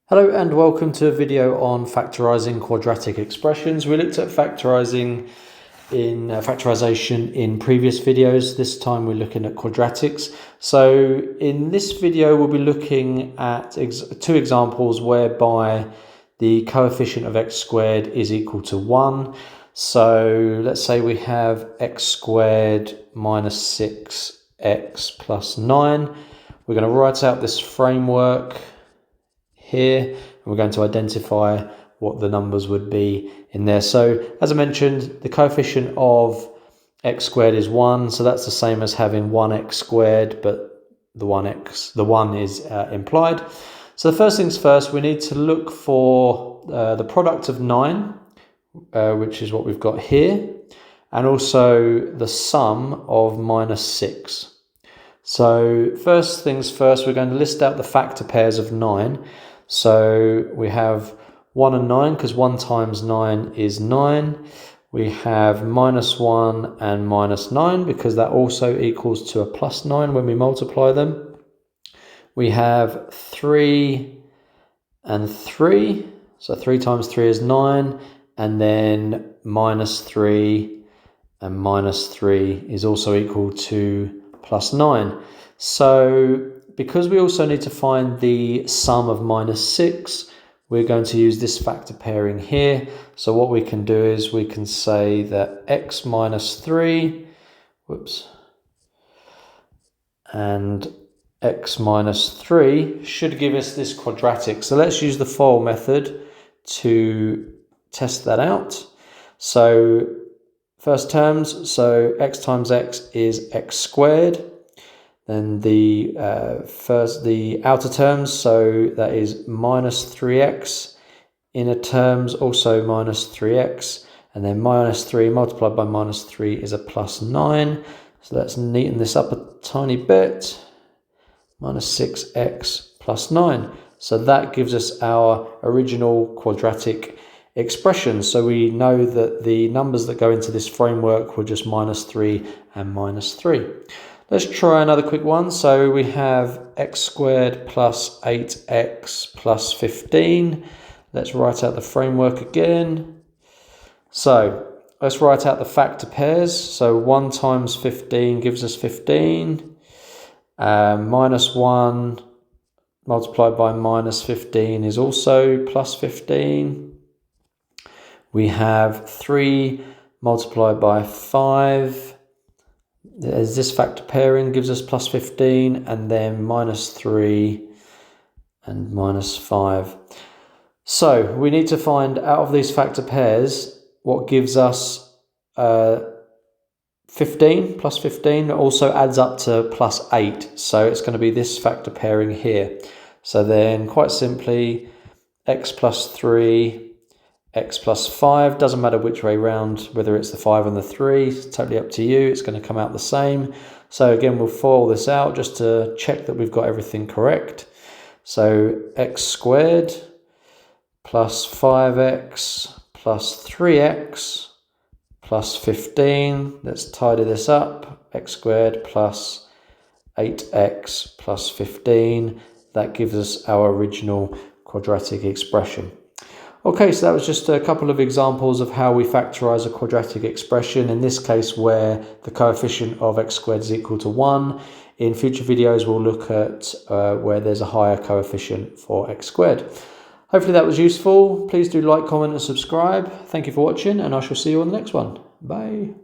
Hello and welcome to a video on factorising quadratic expressions. We looked at factorisation in previous videos. This time we're looking at quadratics. So in this video we'll be looking at two examples whereby the coefficient of x squared is equal to 1. So let's say we have x squared minus 6x plus 9. We're going to write out this framework here, and we're going to identify what the numbers would be in there. So as I mentioned, the coefficient of x squared is 1, so that's the same as having 1x squared, but the 1 is implied. So the first things first, we need to look for the product of 9, which is what we've got here, and also the sum of minus 6. So first things first, we're going to list out the factor pairs of 9. So we have 1 and 9, because 1 times 9 is 9. We have minus 1 and minus 9, because that also equals to a plus 9 when we multiply them. We have 3 and 3. So 3 times 3 is 9. And then minus 3 and minus 3 is also equal to plus 9. So because we also need to find the sum of minus 6, we're going to use this factor pairing here. So what we can do is we can say that x minus 3, and x minus 3 should give us this quadratic. So let's use the FOIL method to test that out. So first terms, so x times x is x squared. Then the outer terms, so that is minus 3x. Inner terms also minus 3x. And then minus 3 multiplied by minus 3 is a plus 9. So let's neaten this up a tiny bit. Minus 6x plus 9. So that gives us our original quadratic expression. So we know that the numbers that go into this framework were just minus 3 and minus 3. Let's try another quick one. So we have x squared plus 8x plus 15. Let's write out the framework again. So let's write out the factor pairs. So 1 times 15 gives us 15. Minus 1 multiplied by minus 15 is also plus 15. We have 3 multiplied by 5. As this factor pairing gives us plus 15, and then minus 3 and minus 5. So we need to find out of these factor pairs what gives us 15. Plus 15 also adds up to plus 8. So it's going to be this factor pairing here. So then quite simply, x plus 3, x plus 5, doesn't matter which way round, whether it's the 5 and the 3, it's totally up to you, it's going to come out the same. So again, we'll FOIL this out just to check that we've got everything correct. So x squared plus 5x plus 3x plus 15, let's tidy this up, x squared plus 8x plus 15, that gives us our original quadratic expression. Okay, so that was just a couple of examples of how we factorise a quadratic expression, in this case where the coefficient of x squared is equal to 1. In future videos we'll look at where there's a higher coefficient for x squared. Hopefully that was useful. Please do like, comment and subscribe. Thank you for watching, and I shall see you on the next one. Bye.